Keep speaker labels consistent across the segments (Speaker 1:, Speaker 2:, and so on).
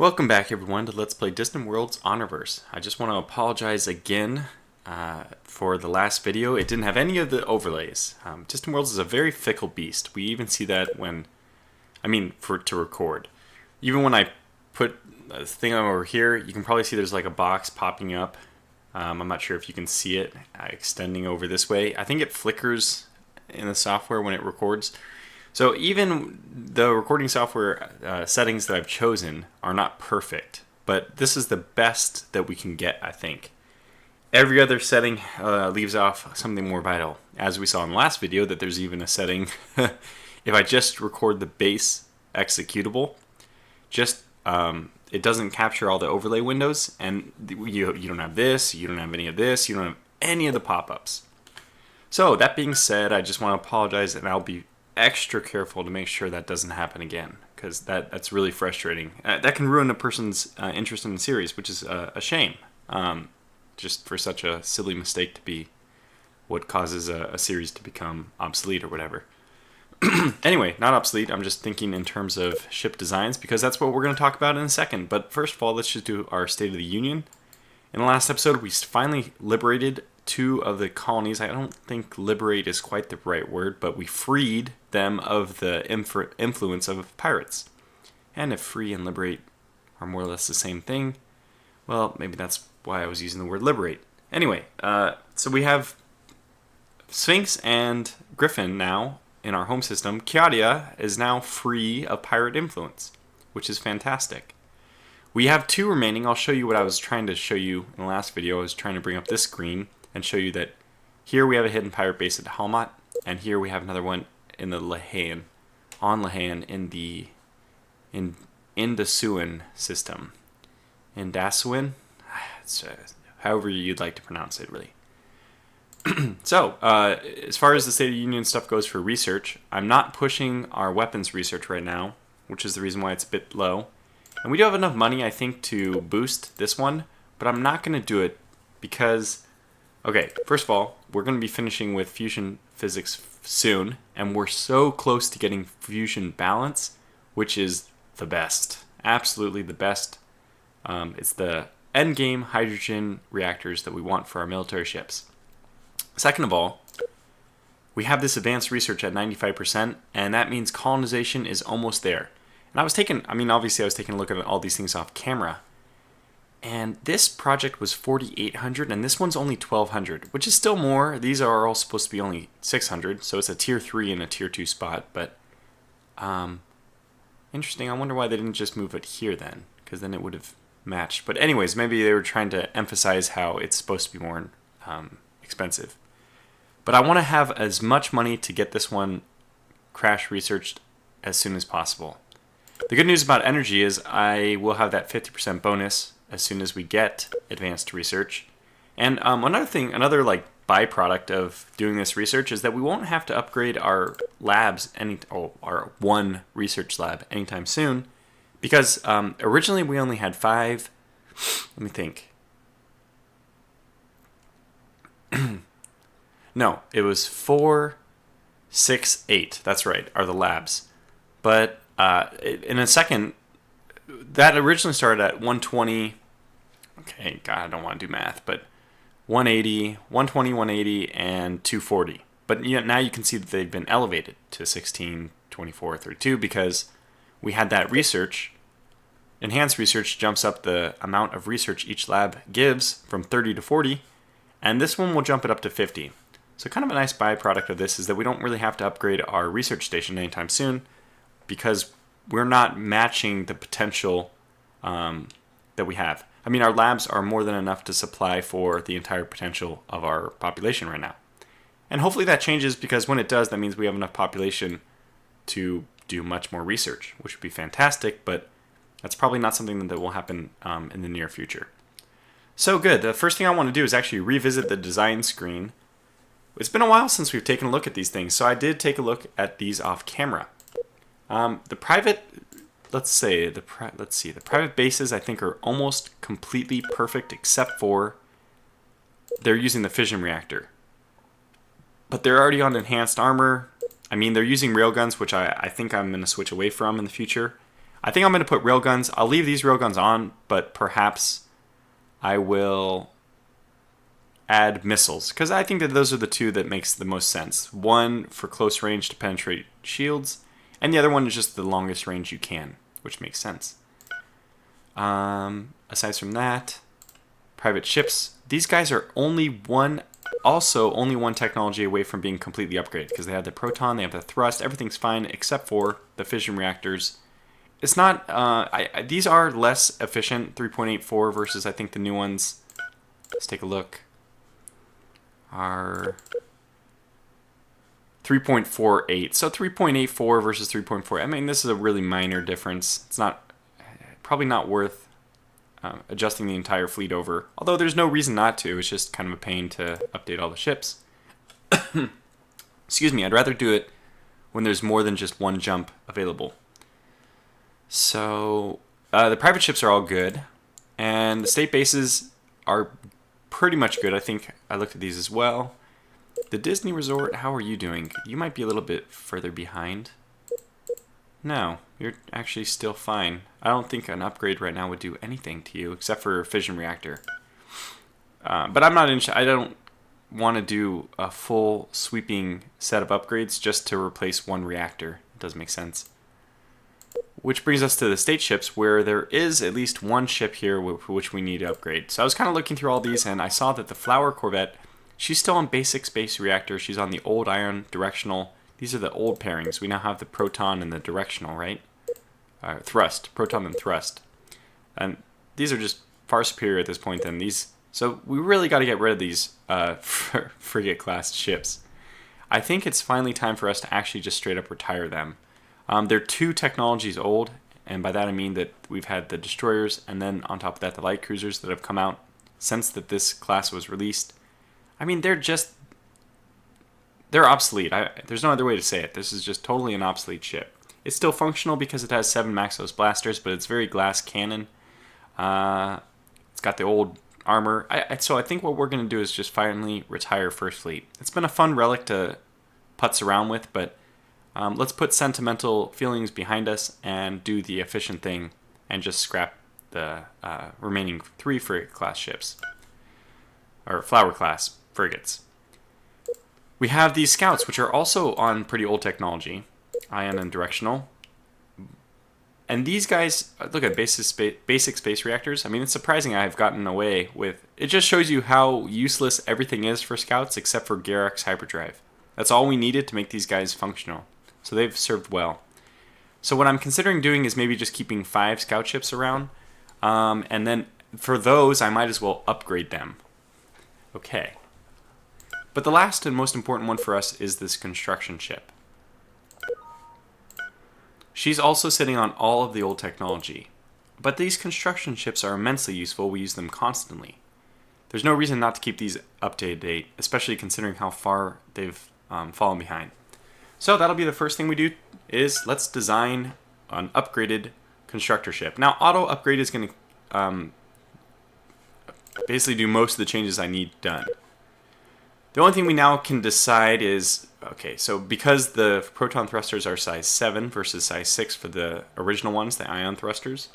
Speaker 1: Welcome back everyone to Let's Play Distant Worlds Honorverse. I just want to apologize again for the last video. It didn't have any of the overlays. Distant Worlds is a very fickle beast. We even see that when, to record. Even when I put a thing over here, you can probably see there's like a box popping up. I'm not sure if you can see it extending over this way. I think it flickers in the software when it records. So even the recording software settings that I've chosen are not perfect, but this is the best that we can get, I think. Every other setting leaves off something more vital. As we saw in the last video, that there's even a setting, if I just record the base executable, it doesn't capture all the overlay windows, and you don't have this, you don't have any of this, you don't have any of the pop-ups. So that being said, I just want to apologize, and I'll be extra careful to make sure that doesn't happen again, because that's really frustrating. That can ruin a person's interest in the series, which is a shame, just for such a silly mistake to be what causes a series to become obsolete or whatever. Anyway, not obsolete, I'm just thinking in terms of ship designs, because that's what we're going to talk about in a second. But first of all, let's just do our State of the Union. In the last episode, we finally liberated 2 of the colonies. I don't think liberate is quite the right word, but we freed them of the influence of pirates. And if free and liberate are more or less the same thing, well, maybe that's why I was using the word liberate. Anyway, so we have Sphinx and Griffin now in our home system. Kiadia is now free of pirate influence, which is fantastic. We have 2 remaining. I'll show you what I was trying to show you in the last video. I was trying to bring up this screen and show you that here we have a hidden pirate base at Halmat, and here we have another one in the Lahan in the Indasuin system. Indasuin? However you'd like to pronounce it, really. So, as far as the State of the Union stuff goes for research, I'm not pushing our weapons research right now, which is the reason why it's a bit low. And we do have enough money, I think, to boost this one, but I'm not going to do it because, okay, first of all, we're going to be finishing with fusion physics soon, and we're so close to getting fusion balance, which is the best, absolutely the best. It's the endgame hydrogen reactors that we want for our military ships. Second of all, we have this advanced research at 95%, and that means colonization is almost there. And obviously I was taking a look at all these things off camera. And this project was 4,800, and this one's only 1,200, which is still more. These are all supposed to be only 600, so it's a tier 3 and a tier 2 spot. But, interesting. I wonder why they didn't just move it here then, because then it would have matched. But anyways, maybe they were trying to emphasize how it's supposed to be more expensive. But I want to have as much money to get this one crash researched as soon as possible. The good news about energy is I will have that 50% bonus as soon as we get advanced research. And another like byproduct of doing this research is that we won't have to upgrade our labs our one research lab anytime soon, because originally we only had 5. Let me think. No, it was 4, 6, 8. That's right, are the labs. But in a second, that originally started at 120. Okay, God, I don't want to do math, but 180, 120, 180, and 240. But now you can see that they've been elevated to 16, 24, 32 because we had that research. Enhanced research jumps up the amount of research each lab gives from 30 to 40, and this one will jump it up to 50. So kind of a nice byproduct of this is that we don't really have to upgrade our research station anytime soon, because we're not matching the potential that we have. Our labs are more than enough to supply for the entire potential of our population right now. And hopefully that changes, because when it does, that means we have enough population to do much more research, which would be fantastic, but that's probably not something that will happen in the near future. So good. The first thing I want to do is actually revisit the design screen. It's been a while since we've taken a look at these things, so I did take a look at these off camera. The private bases I think are almost completely perfect, except for they're using the fission reactor. But they're already on enhanced armor. They're using railguns, which I think I'm going to switch away from in the future. I think I'm going to put railguns. I'll leave these railguns on, but perhaps I will add missiles, because I think that those are the two that makes the most sense. One for close range to penetrate shields, and the other one is just the longest range you can, which makes sense. Aside from that, private ships. These guys are only one technology away from being completely upgraded, because they have the proton, they have the thrust, everything's fine except for the fission reactors. It's not, these are less efficient, 3.84 versus I think the new ones, let's take a look, are 3.48. So 3.84 versus 3.4. I mean, this is a really minor difference. It's not, probably not worth adjusting the entire fleet over. Although there's no reason not to. It's just kind of a pain to update all the ships. Excuse me, I'd rather do it when there's more than just one jump available. So the private ships are all good. And the state bases are pretty much good. I think I looked at these as well. The Disney Resort, how are you doing? You might be a little bit further behind. No, you're actually still fine. I don't think an upgrade right now would do anything to you except for a fission reactor. But I'm not I don't want to do a full sweeping set of upgrades just to replace one reactor. It doesn't make sense. Which brings us to the state ships, where there is at least one ship here which we need to upgrade. So I was kind of looking through all these, and I saw that the Flower Corvette, she's still on basic space reactor. She's on the old ion directional. These are the old pairings. We now have the proton and the directional, right? Thrust, proton and thrust. And these are just far superior at this point than these. So we really got to get rid of these frigate class ships. I think it's finally time for us to actually just straight up retire them. They're 2 technologies old, and by that I mean that we've had the destroyers, and then on top of that the light cruisers that have come out since that this class was released. I mean, they're obsolete. There's no other way to say it. This is just totally an obsolete ship. It's still functional because it has 7 Maxos blasters, but it's very glass cannon. It's got the old armor. So I think what we're going to do is just finally retire First Fleet. It's been a fun relic to putz around with, but let's put sentimental feelings behind us and do the efficient thing and just scrap the remaining 3 frigate class ships. Or Flower class frigates. We have these scouts, which are also on pretty old technology, ion and directional. And these guys, look at basic space reactors. I mean, it's surprising I've gotten away with. It just shows you how useless everything is for scouts except for Galaxy hyperdrive. That's all we needed to make these guys functional. So they've served well. So what I'm considering doing is maybe just keeping 5 scout ships around. And then for those, I might as well upgrade them. Okay. But the last and most important one for us is this construction ship. She's also sitting on all of the old technology. But these construction ships are immensely useful. We use them constantly. There's no reason not to keep these up to date, especially considering how far they've fallen behind. So that'll be the first thing we do, is let's design an upgraded constructor ship. Now, auto upgrade is going to basically do most of the changes I need done. The only thing we now can decide is, okay, so because the proton thrusters are size 7 versus size 6 for the original ones, the ion thrusters,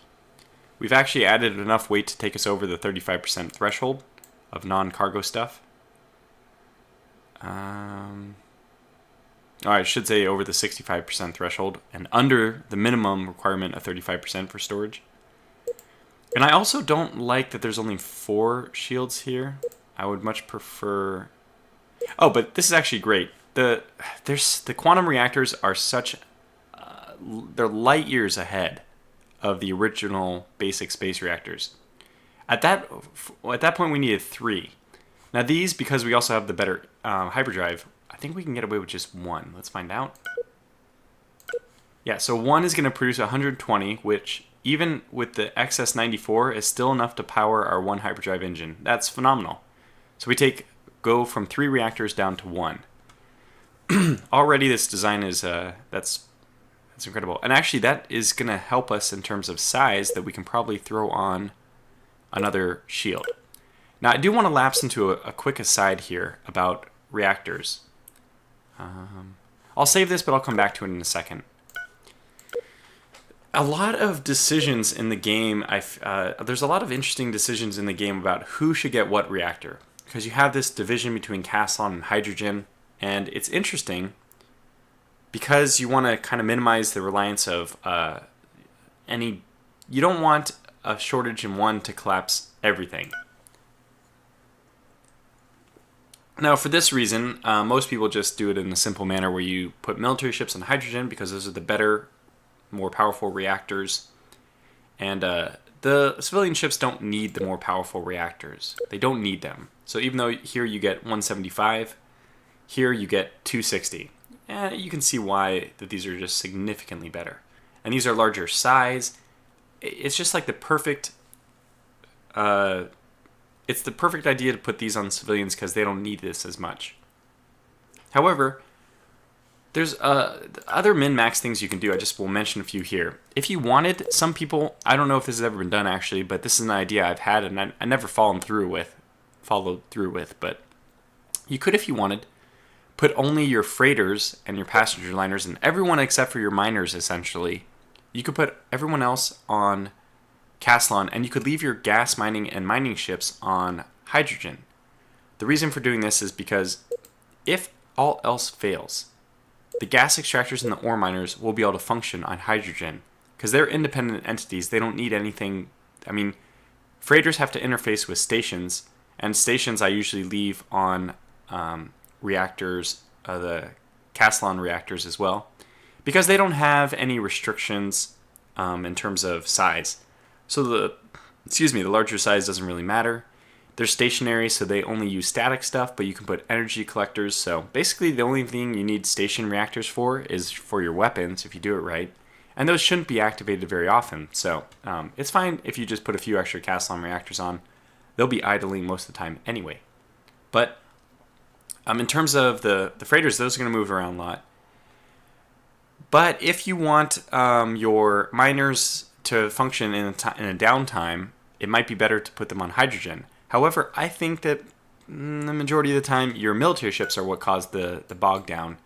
Speaker 1: we've actually added enough weight to take us over the 35% threshold of non-cargo stuff. I should say over the 65% threshold and under the minimum requirement of 35% for storage. And I also don't like that there's only 4 shields here. I would much prefer... Oh, but this is actually great. The quantum reactors are such... they're light years ahead of the original basic space reactors. At that point, we needed 3. Now these, because we also have the better hyperdrive, I think we can get away with just 1. Let's find out. Yeah, so 1 is going to produce 120, which even with the XS94 is still enough to power our 1 hyperdrive engine. That's phenomenal. So we go from 3 reactors down to 1. Already this design is that's incredible. And actually that is going to help us in terms of size, that we can probably throw on another shield. Now I do want to lapse into a quick aside here about reactors. I'll save this, but I'll come back to it in a second. A lot of decisions in the game. There's a lot of interesting decisions in the game about who should get what reactor, because you have this division between Caslon and hydrogen, and it's interesting because you want to kind of minimize the reliance of any. You don't want a shortage in one to collapse everything. Now, for this reason, most people just do it in a simple manner where you put military ships on hydrogen because those are the better, more powerful reactors. And the civilian ships don't need the more powerful reactors. They don't need them. So even though here you get 175, here you get 260. And you can see why that these are just significantly better. And these are larger size. It's just like the perfect... it's the perfect idea to put these on civilians because they don't need this as much. However, there's other min-max things you can do. I just will mention a few here. If you wanted, some people, I don't know if this has ever been done actually, but this is an idea I've had and I never followed through with, but you could, if you wanted, put only your freighters and your passenger liners and everyone except for your miners, essentially. You could put everyone else on Caslon, and you could leave your gas mining and mining ships on hydrogen. The reason for doing this is because if all else fails, the gas extractors and the ore miners will be able to function on hydrogen because they're independent entities. They don't need anything. I mean, freighters have to interface with stations, and stations I usually leave on reactors, the Caslon reactors as well, because they don't have any restrictions in terms of size. So the larger size doesn't really matter. They're stationary, so they only use static stuff, but you can put energy collectors. So basically the only thing you need station reactors for is for your weapons, if you do it right. And those shouldn't be activated very often. So it's fine if you just put a few extra Caslon reactors on. They'll be idling most of the time anyway. But in terms of the freighters, those are going to move around a lot. But if you want your miners to function in a downtime, it might be better to put them on hydrogen. However, I think that the majority of the time, your military ships are what caused the bog down.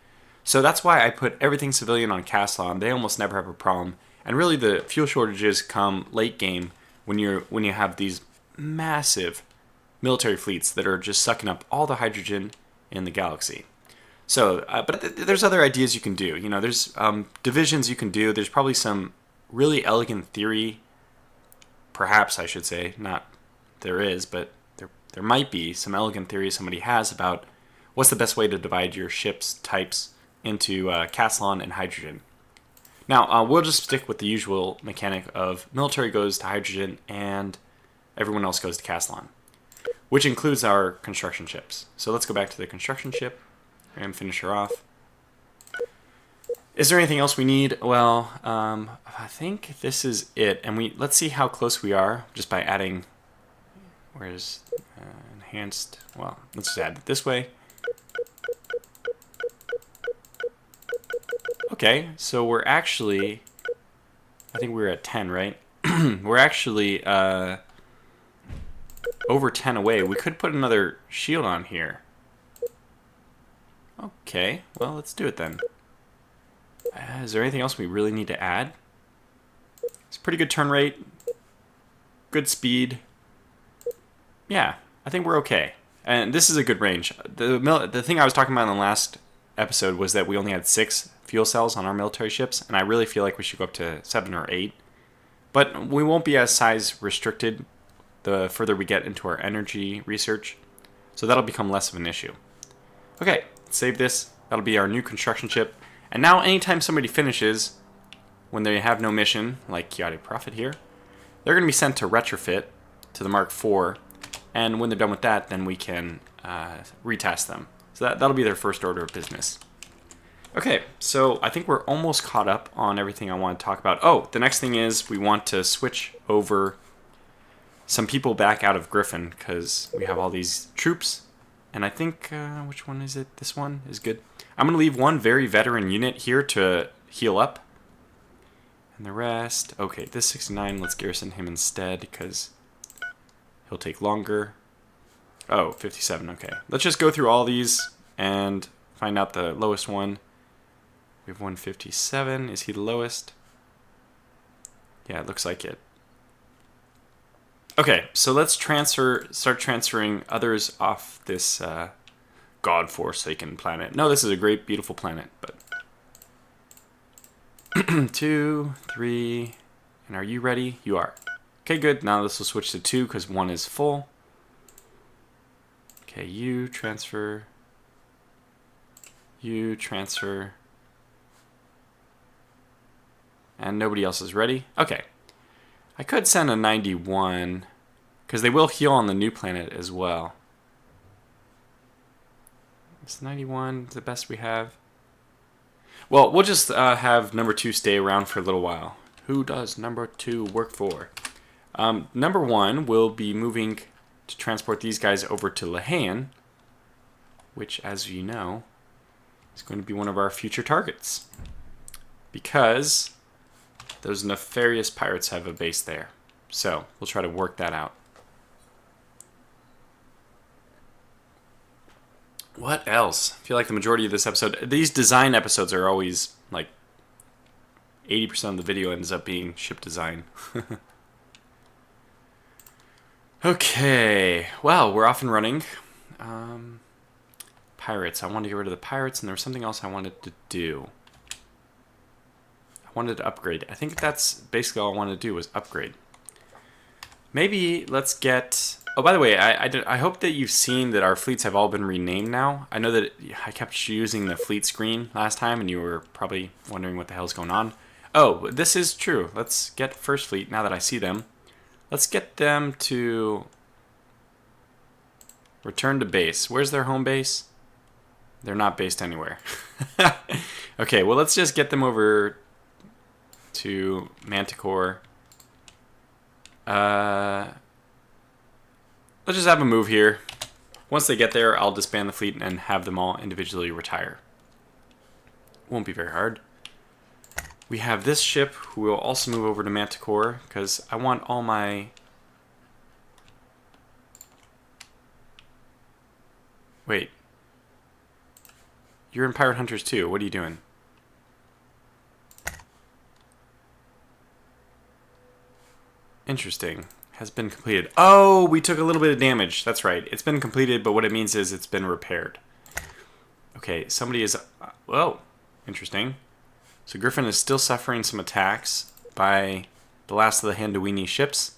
Speaker 1: So that's why I put everything civilian on Caslon. They almost never have a problem. And really, the fuel shortages come late game when you have these massive military fleets that are just sucking up all the hydrogen in the galaxy. So, but there's other ideas you can do. You know, there's divisions you can do. There's probably some really elegant theory, perhaps I should say, not there is, but there might be some elegant theory somebody has about what's the best way to divide your ship's types into Caslon and hydrogen. Now, we'll just stick with the usual mechanic of military goes to hydrogen and everyone else goes to Caslon, which includes our construction ships. So let's go back to the construction ship and finish her off. Is there anything else we need? Well, I think this is it. And let's see how close we are just by adding, where's enhanced? Well, let's just add it this way. Okay, so we're actually, I think we're at 10, right? We're actually over 10 away. We could put another shield on here. Okay, well, let's do it then. Is there anything else we really need to add? It's a pretty good turn rate. Good speed. Yeah, I think we're okay. And this is a good range. The thing I was talking about in the last episode was that we only had 6 fuel cells on our military ships, and I really feel like we should go up to 7 or 8. But we won't be as size restricted the further we get into our energy research, so that'll become less of an issue. Okay, let's save this. That'll be our new construction ship. And now anytime somebody finishes, when they have no mission, like Chaotic Prophet here, they're going to be sent to retrofit to the Mark IV, and when they're done with that, then we can retest them. So that'll be their first order of business. Okay, so I think we're almost caught up on everything I want to talk about. Oh, the next thing is we want to switch over some people back out of Griffin because we have all these troops. And I think, which one is it? This one is good. I'm going to leave one very veteran unit here to heal up. And the rest, okay, this 69, let's garrison him instead because he'll take longer. Oh, 57, okay. Let's just go through all these and find out the lowest one. We have 157. Is he the lowest? Yeah, it looks like it. Okay, so let's start transferring others off this God Forsaken planet. No, this is a great, beautiful planet, but 2, 3, and are you ready? You are. Okay, good. Now this will switch to 2 because 1 is full. Okay, you transfer. You transfer. And nobody else is ready. Okay. I could send a 91 because they will heal on the new planet as well. Is 91 the best we have? Well, we'll just have number 2 stay around for a little while. Who does number 2 work for? Number 1 will be moving to transport these guys over to Lahan, which, as you know, is going to be one of our future targets. Because those nefarious pirates have a base there. So, we'll try to work that out. What else? I feel like the majority of this episode... These design episodes are always, like, 80% of the video ends up being ship design. Okay. Well, we're off and running. Pirates. I wanted to get rid of the pirates, and there was something else I wanted to do. I wanted to upgrade. I think that's basically all I wanted to do was upgrade. Maybe let's get... Oh, by the way, I hope that you've seen that our fleets have all been renamed now. I know that I kept using the fleet screen last time, and you were probably wondering what the hell's going on. Oh, this is true. Let's get First Fleet, now that I see them. Let's get them to return to base. Where's their home base? They're not based anywhere. Okay, well, let's just get them over to Manticore. Let's just have a move here. Once they get there, I'll disband the fleet and have them all individually retire. Won't be very hard. We have this ship who will also move over to Manticore because I want all my... Wait. You're in Pirate Hunters too. What are you doing? Interesting. Has been completed. Oh, we took a little bit of damage. That's right. It's been completed, but what it means is it's been repaired. Okay, somebody is... Whoa. Interesting. So Griffin is still suffering some attacks by the last of the Handawini ships.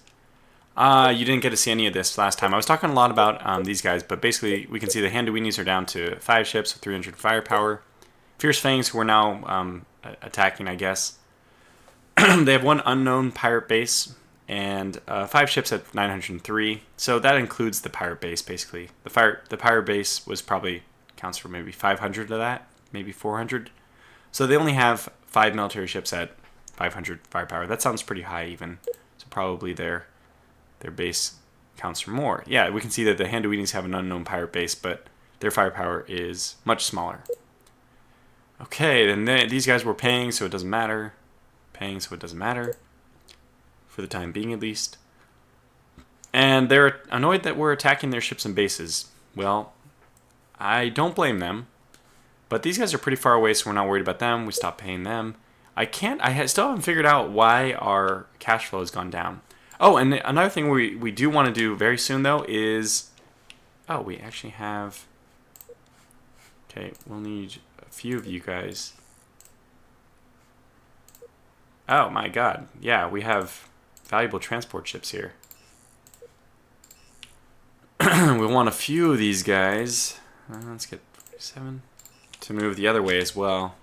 Speaker 1: You didn't get to see any of this last time. I was talking a lot about these guys, but basically we can see the Handawinis are down to 5 ships with 300 firepower. Fierce Fangs, who are now attacking, I guess. They have 1 unknown pirate base and 5 ships at 903. So that includes the pirate base, basically. The pirate base was probably counts for maybe 500 of that, maybe 400. So they only have 5 military ships at 500 firepower. That sounds pretty high even. So probably their base counts for more. Yeah, we can see that the Handawinis have an unknown pirate base, but their firepower is much smaller. Okay, then these guys were paying, so it doesn't matter. Paying, so it doesn't matter. For the time being, at least. And they're annoyed that we're attacking their ships and bases. Well, I don't blame them. But these guys are pretty far away, so we're not worried about them. We stopped paying them. I still haven't figured out why our cash flow has gone down. Oh, and another thing we do want to do very soon, though, is... Oh, we actually have... Okay, we'll need a few of you guys. Oh, my God. Yeah, we have valuable transport ships here. We want a few of these guys. Let's get 7 to move the other way as well.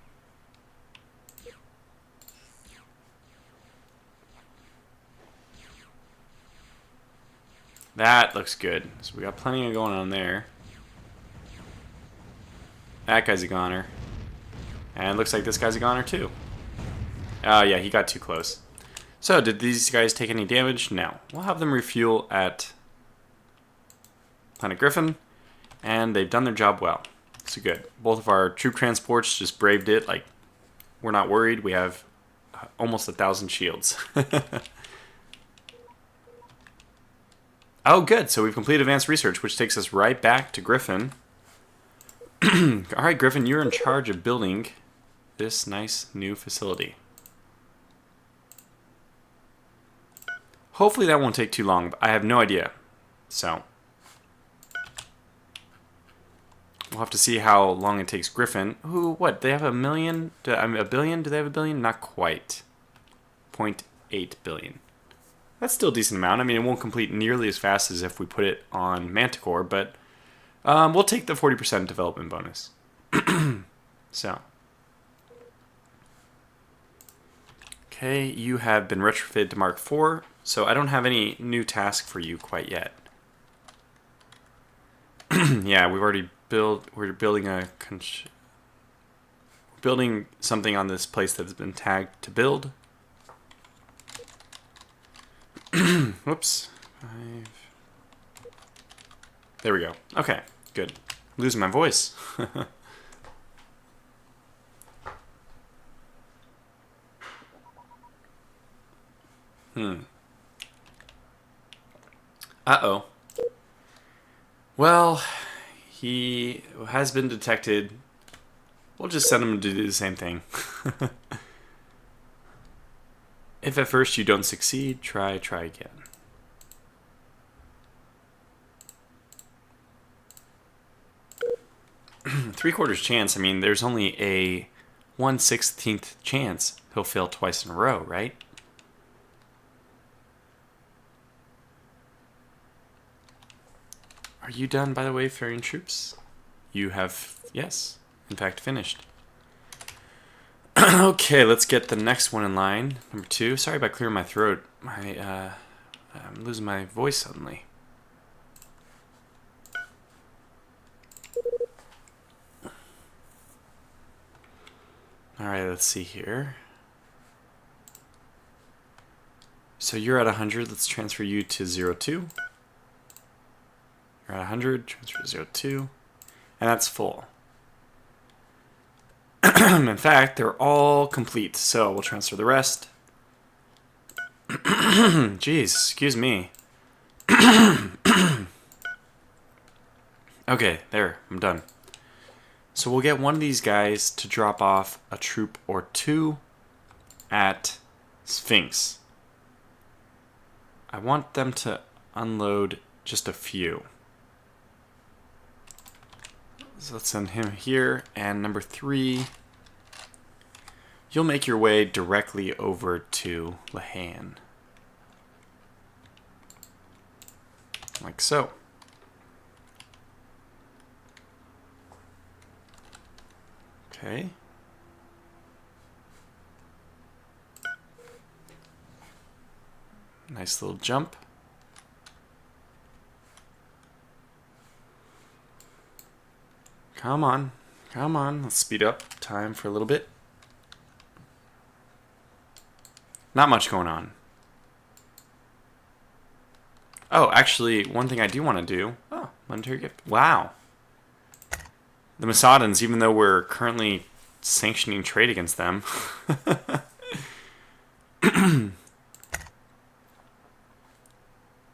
Speaker 1: That looks good. So we got plenty of going on there. That guy's a goner. And looks like this guy's a goner too. Oh yeah, he got too close. So did these guys take any damage? No. We'll have them refuel at Planet Griffin. And they've done their job well. So good. Both of our troop transports just braved it. Like, we're not worried. We have almost 1,000 shields. Oh, good. So we've completed advanced research, which takes us right back to Griffin. All right, Griffin, you're in charge of building this nice new facility. Hopefully that won't take too long, but I have no idea. So we'll have to see how long it takes Griffin. Who, what, they have a million? A billion? Do they have a billion? Not quite. 0.8 billion. That's still a decent amount. I mean, it won't complete nearly as fast as if we put it on Manticore, but we'll take the 40% development bonus. So. Okay, you have been retrofitted to Mark IV, so I don't have any new task for you quite yet. Yeah, we're building something on this place that's been tagged to build. Whoops. 5. There we go. Okay, good. Losing my voice. Uh-oh. Well, he has been detected. We'll just send him to do the same thing. If at first you don't succeed, try again. Three-quarters chance. I mean, there's only a 1/16th chance he'll fail twice in a row, right? Are you done, by the way, ferrying troops? You have, yes, in fact, finished. Okay, let's get the next one in line. Number 2. Sorry about clearing my throat. I'm losing my voice suddenly. Alright, let's see here. So you're at 100. Let's transfer you to 02. You're at 100. Transfer to 02. And that's full. In fact, they're all complete, so we'll transfer the rest. Jeez, excuse me. Okay, there, I'm done. So we'll get one of these guys to drop off a troop or 2 at Sphinx. I want them to unload just a few. So let's send him here. And number 3, you'll make your way directly over to Lahan. Like so. Okay. Nice little jump. Come on. Come on. Let's speed up time for a little bit. Not much going on. Oh, actually, one thing I do want to do. Oh, monetary gift. Wow. The Masadans, even though we're currently sanctioning trade against them.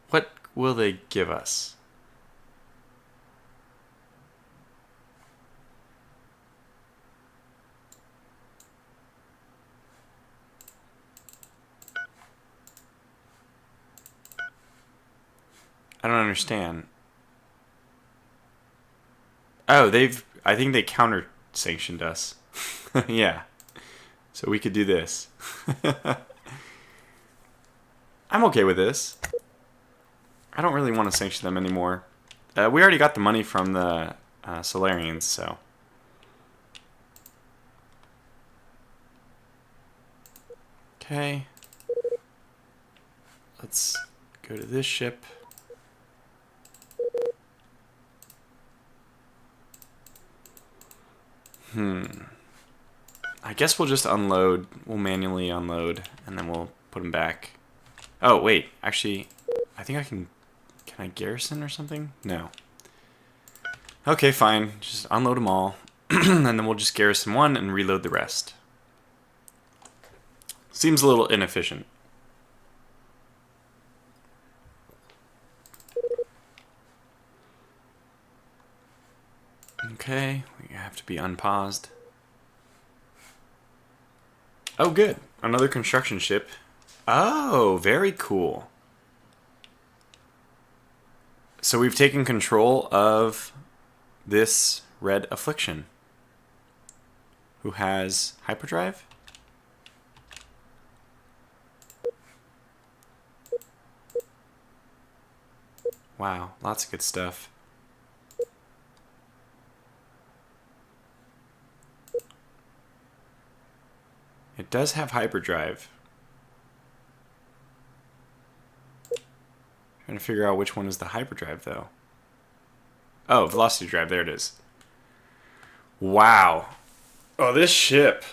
Speaker 1: What will they give us? I don't understand. Oh, I think they counter-sanctioned us. Yeah. So we could do this. I'm okay with this. I don't really want to sanction them anymore. We already got the money from the Solarians, so. Okay. Let's go to this ship. I guess we'll just unload. We'll manually unload, and then we'll put them back. Oh, wait. Actually, I think I can... Can I garrison or something? No. Okay, fine. Just unload them all. And then we'll just garrison one and reload the rest. Seems a little inefficient. Okay, we have to be unpaused. Oh, good. Another construction ship. Oh, very cool. So we've taken control of this red affliction, who has hyperdrive. Wow, lots of good stuff. It does have hyperdrive. Trying to figure out which one is the hyperdrive, though. Oh, velocity drive, there it is. Wow. Oh, this ship.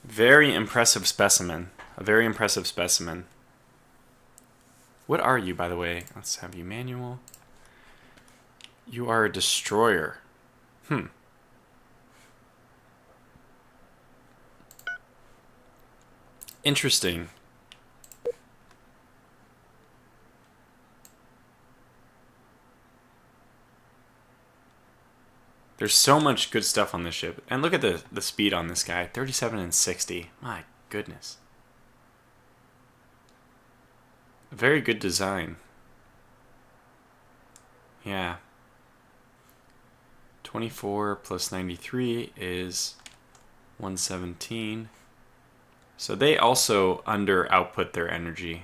Speaker 1: Very impressive specimen. A very impressive specimen. What are you, by the way? Let's have you manual. You are a destroyer. Interesting. There's so much good stuff on this ship. And look at the speed on this guy. 37 and 60. My goodness. Very good design. Yeah. 24 plus 93 is 117. So they also under output their energy.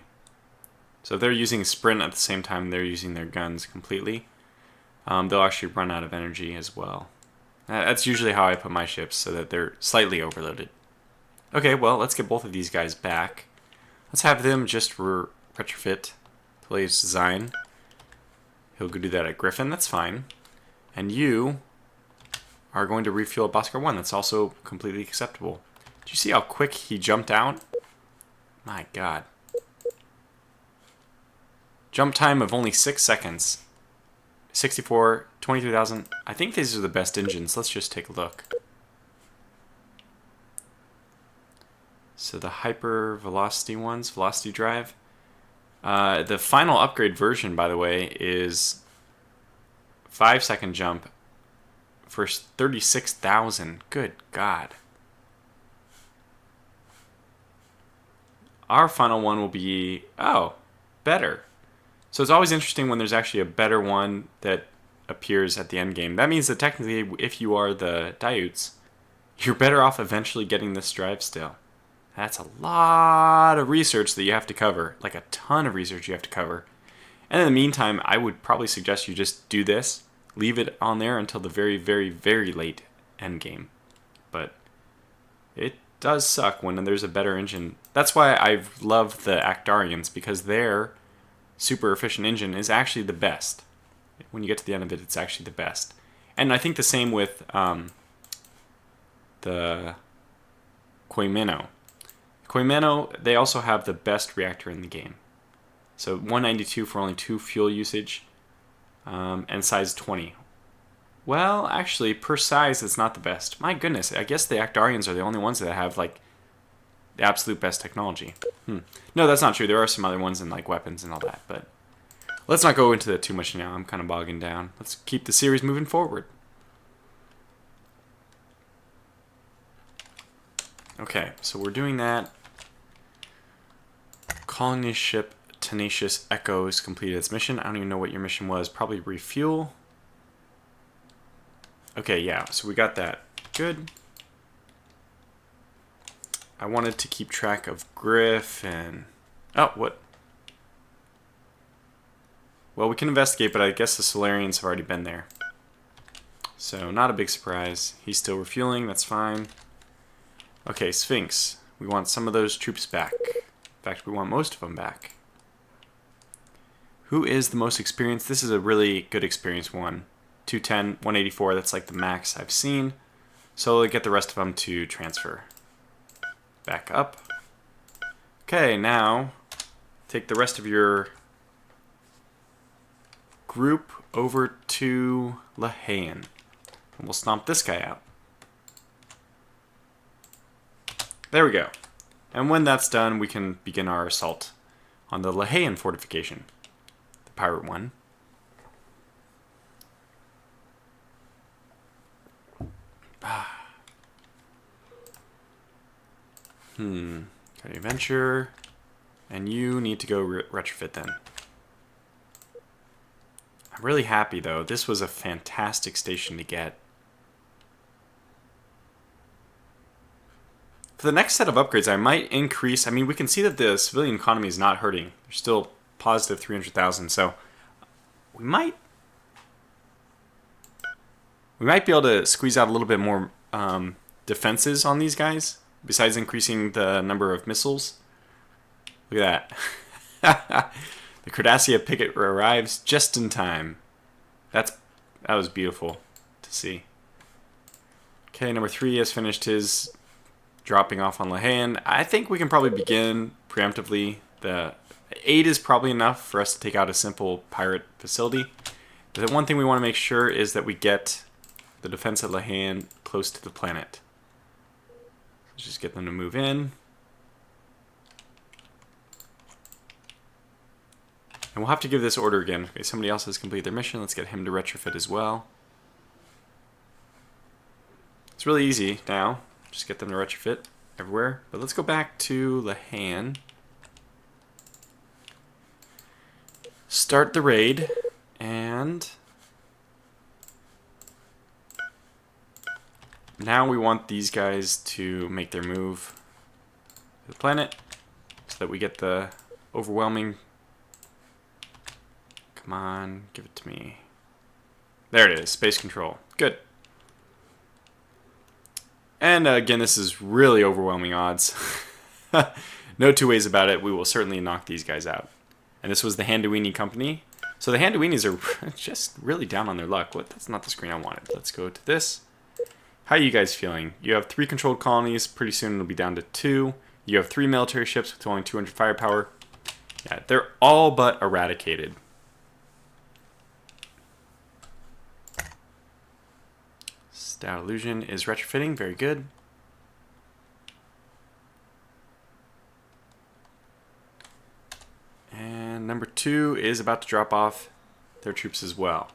Speaker 1: So if they're using sprint at the same time they're using their guns completely, they'll actually run out of energy as well. That's usually how I put my ships, so that they're slightly overloaded. Okay, well, let's get both of these guys back. Let's have them just retrofit Pele's design. He'll go do that at Griffin, that's fine. And you are going to refuel at Boskar 1, that's also completely acceptable. Did you see how quick he jumped out? My god. Jump time of only 6 seconds. 64, 23,000. I think these are the best engines. Let's just take a look. So the hyper velocity ones, velocity drive. The final upgrade version, by the way, is 5-second jump for 36,000. Good God. Our final one will be, oh, better. So it's always interesting when there's actually a better one that appears at the end game. That means that technically, if you are the Daiuts, you're better off eventually getting this drive still. That's a lot of research that you have to cover. Like a ton of research you have to cover. And in the meantime, I would probably suggest you just do this. Leave it on there until the very, very, very late end game. But it does suck when there's a better engine. That's why I love the Actarians, because their super efficient engine is actually the best. When you get to the end of it, it's actually the best. And I think the same with the Koimeno. Koimeno, they also have the best reactor in the game. So 192 for only 2 fuel usage, and size 20. Well, actually, per size, it's not the best. My goodness, I guess the Actarians are the only ones that have, like, the absolute best technology. No, that's not true. There are some other ones in, like, weapons and all that, but let's not go into that too much now. I'm kind of bogging down. Let's keep the series moving forward. Okay, so we're doing that. Colony ship Tenacious Echoes completed its mission. I don't even know what your mission was. Probably refuel. Okay, yeah, so we got that. Good. I wanted to keep track of Griffin. Oh, what? Well, we can investigate, but I guess the Solarians have already been there. So, not a big surprise. He's still refueling, that's fine. Okay, Sphinx. We want some of those troops back. In fact, we want most of them back. Who is the most experienced? This is a really good experienced one. 210, 184, that's like the max I've seen. So, get the rest of them to transfer. Back up. Okay, now take the rest of your group over to Lahayan. And we'll stomp this guy out. There we go. And when that's done, we can begin our assault on the Lahayan fortification. The pirate one. Okay, adventure. And you need to go retrofit then. I'm really happy, though. This was a fantastic station to get. For the next set of upgrades, I might increase... I mean, we can see that the civilian economy is not hurting. They're still positive 300,000, so we might be able to squeeze out a little bit more defenses on these guys, besides increasing the number of missiles. Look at that. The Cardassia picket arrives just in time. That was beautiful to see. Okay, number 3 has finished his dropping off on Lahan. I think we can probably begin preemptively. The 8 is probably enough for us to take out a simple pirate facility. The one thing we want to make sure is that we get the defense at Lahan close to the planet. Let's just get them to move in. And we'll have to give this order again. Okay, somebody else has completed their mission. Let's get him to retrofit as well. It's really easy now. Just get them to retrofit everywhere. But let's go back to Lahan. Start the raid. And now we want these guys to make their move to the planet so that we get the overwhelming... Come on, give it to me. There it is, space control. Good. And again, this is really overwhelming odds. No two ways about it. We will certainly knock these guys out. And this was the Handouini company. So the Handouinis are just really down on their luck. What? That's not the screen I wanted. Let's go to this. How are you guys feeling? You have 3 controlled colonies. Pretty soon it'll be down to 2. You have 3 military ships with only 200 firepower. Yeah, they're all but eradicated. Stout Illusion is retrofitting. Very good. And number 2 is about to drop off their troops as well.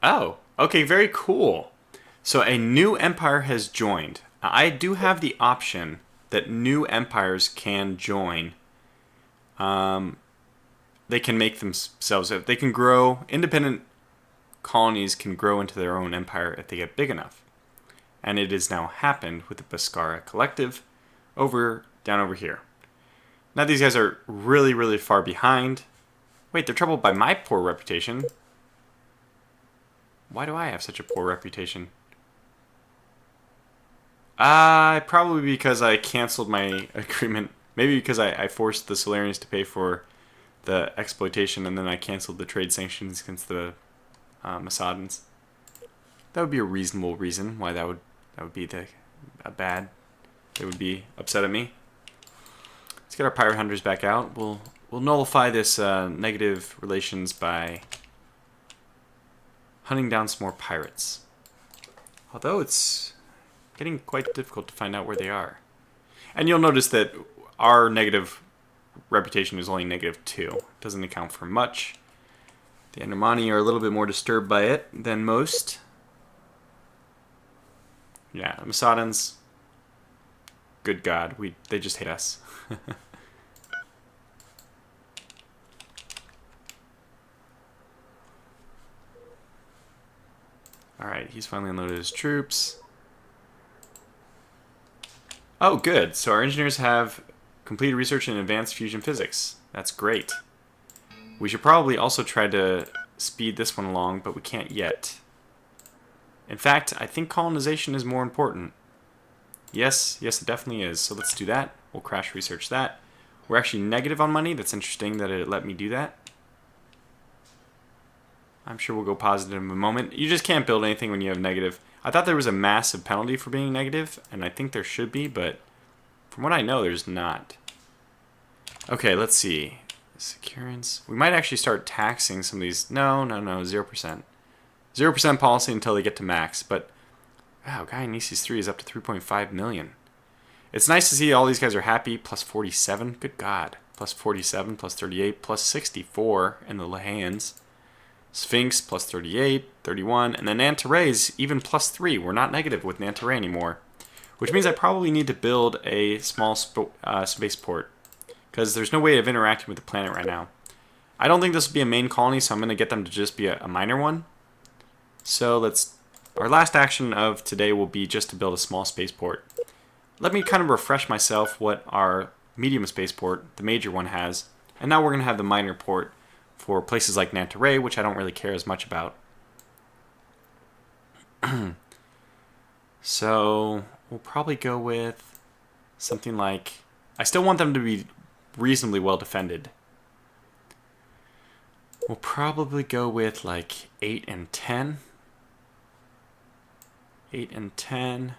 Speaker 1: Oh, okay, very cool. So a new empire has joined. I do have the option that new empires can join. They can make themselves, they can grow, independent colonies can grow into their own empire if they get big enough. And it has now happened with the Beskara Collective down over here. Now these guys are really, really far behind. Wait, they're troubled by my poor reputation. Why do I have such a poor reputation? Probably because I canceled my agreement. Maybe because I forced the Solarians to pay for the exploitation and then I canceled the trade sanctions against the Massadans. That would be a reasonable reason why that would be bad. They would be upset at me. Let's get our pirate hunters back out. We'll nullify this negative relations by hunting down some more pirates. Although it's getting quite difficult to find out where they are. And you'll notice that our negative reputation is only -2. Doesn't account for much. The Endermani are a little bit more disturbed by it than most. Yeah, the Massadans, good God, they just hate us. Alright, he's finally unloaded his troops. Oh, good. So our engineers have completed research in advanced fusion physics. That's great. We should probably also try to speed this one along, but we can't yet. In fact, I think colonization is more important. Yes, it definitely is. So let's do that. We'll crash research that. We're actually negative on money. That's interesting that it let me do that. I'm sure we'll go positive in a moment. You just can't build anything when you have negative. I thought there was a massive penalty for being negative, and I think there should be, but from what I know, there's not. Okay, let's see. Securance. We might actually start taxing some of these. No, 0%. 0% policy until they get to max, but wow, Guyanesis 3 is up to 3.5 million. It's nice to see all these guys are happy. Plus 47. Good God. Plus 47, plus 38, plus 64 in the Lahans. Sphinx, plus 38, 31, and then Nantare's even plus 3. We're not negative with Nantare anymore. Which means I probably need to build a small spaceport. Because there's no way of interacting with the planet right now. I don't think this will be a main colony, so I'm going to get them to just be a minor one. So our last action of today will be just to build a small spaceport. Let me kind of refresh myself what our medium spaceport, the major one, has. And now we're going to have the minor port for places like Nantaray, which I don't really care as much about. So we'll probably go with something like... I still want them to be reasonably well defended. We'll probably go with like 8 and 10. 8 and 10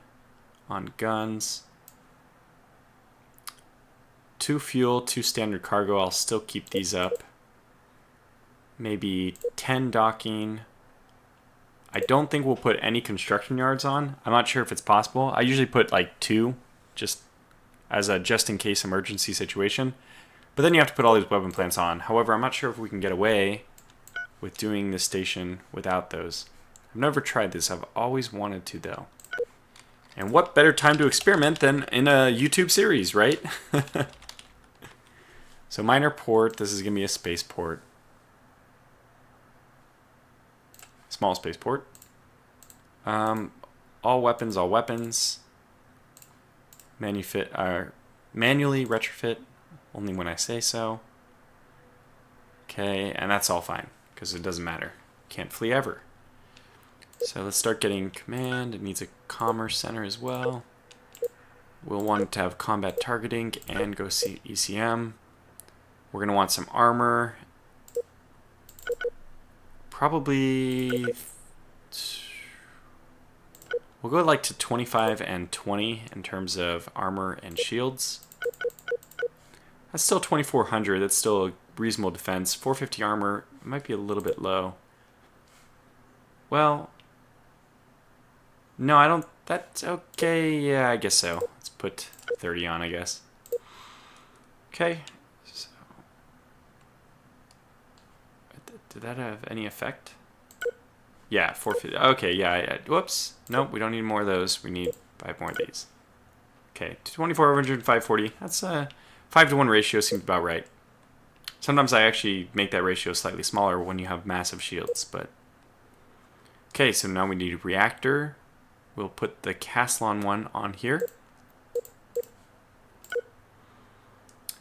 Speaker 1: on guns. 2 fuel, 2 standard cargo. I'll still keep these up. Maybe 10 docking. I don't think we'll put any construction yards on. I'm not sure if it's possible. I usually put like 2 just as a just-in-case emergency situation. But then you have to put all these weapon plants on. However, I'm not sure if we can get away with doing this station without those. I've never tried this. I've always wanted to, though. And what better time to experiment than in a YouTube series, right? So minor port. This is going to be a spaceport. Small spaceport. All weapons, all weapons. Manually retrofit. Only when I say so. Okay, and that's all fine, because it doesn't matter. Can't flee ever. So let's start getting command. It needs a commerce center as well. We'll want to have combat targeting and go see ECM. We're going to want some armor. Probably... We'll go like to 25 and 20 in terms of armor and shields. That's still 2,400. That's still a reasonable defense. 450 armor might be a little bit low. Well, no, I don't. That's okay. Yeah, I guess so. Let's put 30 on, I guess. Okay. So, did that have any effect? Yeah, 450. Okay, yeah. Whoops. Nope, we don't need more of those. We need 5 more of these. Okay, 2,400, 540. That's a 5-to-1 ratio seems about right. Sometimes I actually make that ratio slightly smaller when you have massive shields, but... Okay, so now we need a reactor. We'll put the Caslon one on here.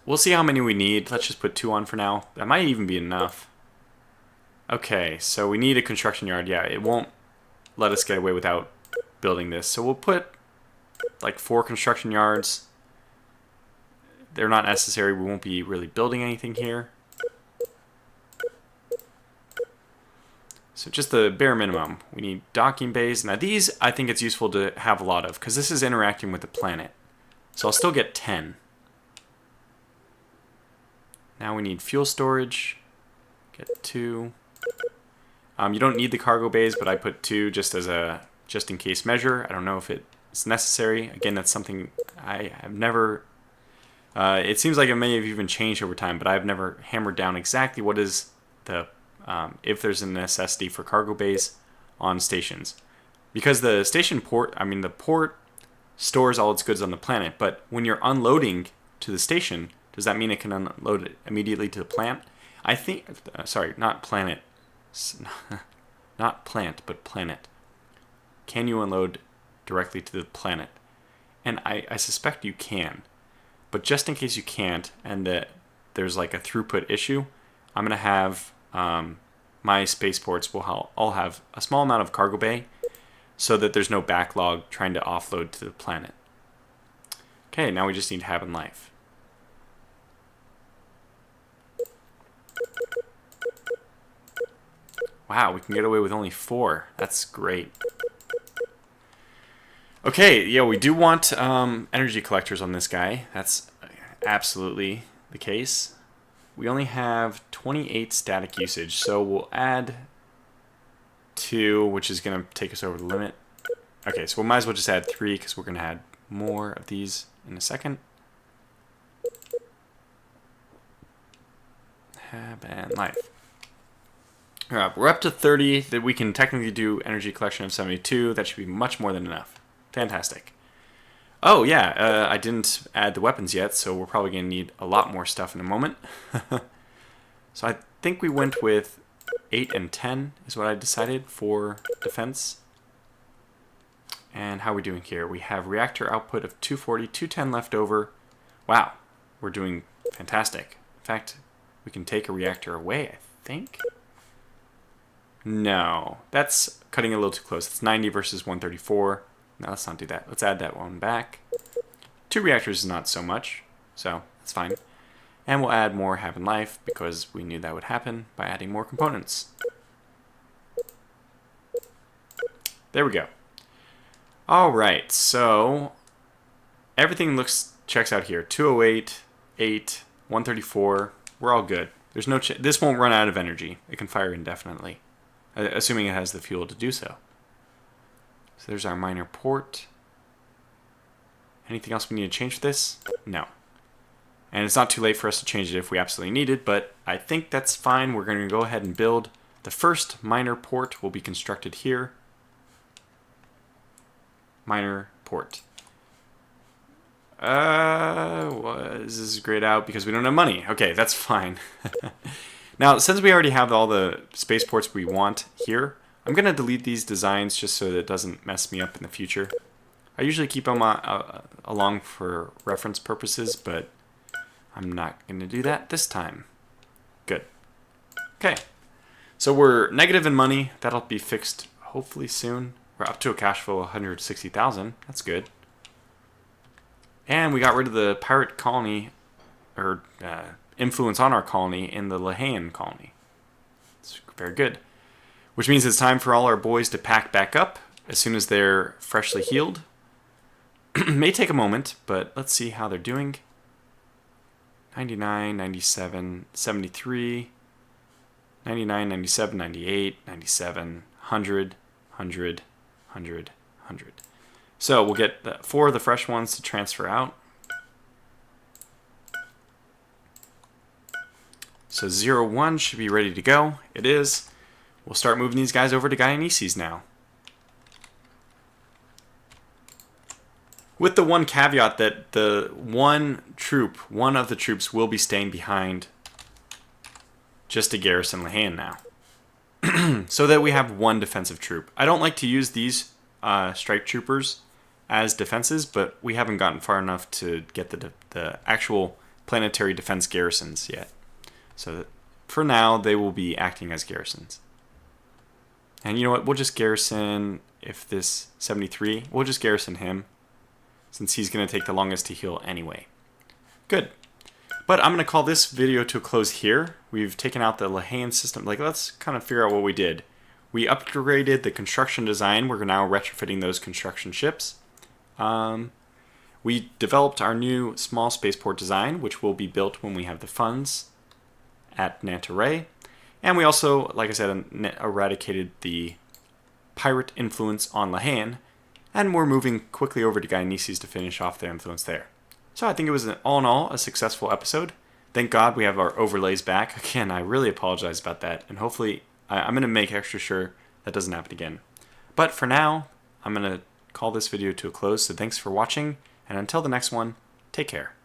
Speaker 1: We'll see how many we need. Let's just put 2 on for now. That might even be enough. Okay, so we need a construction yard. Yeah, it won't let us get away without building this. So we'll put like 4 construction yards. They're not necessary. We won't be really building anything here. So just the bare minimum. We need docking bays. Now these, I think it's useful to have a lot of, because this is interacting with the planet. So I'll still get 10. Now we need fuel storage. Get 2. You don't need the cargo bays, but I put 2 just as a just-in-case measure. I don't know if it's necessary. Again, that's something I have never... it seems like it may have even changed over time, but I've never hammered down exactly what is the... if there's a necessity for cargo bays on stations. Because the station port, the port stores all its goods on the planet, but when you're unloading to the station, does that mean it can unload it immediately to the plant? I think, sorry, not planet, not plant, but planet. Can you unload directly to the planet? And I suspect you can. But just in case you can't, and that there's like a throughput issue, I'm going to have my spaceports will all have a small amount of cargo bay so that there's no backlog trying to offload to the planet. Okay, now we just need Hab and Life. Wow, we can get away with only 4. That's great. Okay, yeah, we do want energy collectors on this guy. That's absolutely the case. We only have 28 static usage, so we'll add 2, which is going to take us over the limit. Okay, so we might as well just add 3, because we're going to add more of these in a second. Hab and Life. Alright, we're up to 30 that we can technically do energy collection of 72. That should be much more than enough. Fantastic. Oh yeah, I didn't add the weapons yet, so we're probably going to need a lot more stuff in a moment. So think we went with 8 and 10 is what I decided for defense. And how are we doing here? We have reactor output of 240, 210 left over. Wow, we're doing fantastic. In fact, we can take a reactor away, I think. No, that's cutting a little too close. It's 90 versus 134. No, let's not do that. Let's add that one back. 2 reactors is not so much, so that's fine. And we'll add more Have in Life because we knew that would happen by adding more components. There we go. All right, so everything checks out here. 208, 8, 134. We're all good. There's no this won't run out of energy. It can fire indefinitely, assuming it has the fuel to do so. So there's our minor port. Anything else we need to change for this? No. And it's not too late for us to change it if we absolutely need it, but I think that's fine. We're going to go ahead and build. The first minor port will be constructed here. Minor port. This is grayed out because we don't have money. Okay, that's fine. Now, since we already have all the spaceports we want here, I'm going to delete these designs just so that it doesn't mess me up in the future. I usually keep them along for reference purposes, but I'm not going to do that this time. Good. Okay. So we're negative in money. That'll be fixed hopefully soon. We're up to a cash flow of 160,000. That's good. And we got rid of the pirate colony, or influence on our colony in the Lahan colony. It's very good. Which means it's time for all our boys to pack back up as soon as they're freshly healed. May take a moment, but let's see how they're doing. 99, 97, 73, 99, 97, 98, 97, 100, 100, 100, 100. So we'll get 4 of the fresh ones to transfer out. So 01 should be ready to go. It is. We'll start moving these guys over to Galaxies now. With the one caveat that the one of the troops will be staying behind just to garrison Lahan now. So that we have one defensive troop. I don't like to use these strike troopers as defenses, but we haven't gotten far enough to get the actual planetary defense garrisons yet. So that for now, they will be acting as garrisons. And you know what? We'll just garrison, if this 73, we'll just garrison him, since he's going to take the longest to heal anyway. Good. But I'm going to call this video to a close here. We've taken out the Lahan system. Let's kind of figure out what we did. We upgraded the construction design. We're now retrofitting those construction ships. We developed our new small spaceport design, which will be built when we have the funds at Nantaray. And we also, like I said, eradicated the pirate influence on Lahan. And we're moving quickly over to Galaxies to finish off the influence there. So I think it was, all in all, a successful episode. Thank God we have our overlays back. Again, I really apologize about that. And hopefully, I'm going to make extra sure that doesn't happen again. But for now, I'm going to call this video to a close. So thanks for watching. And until the next one, take care.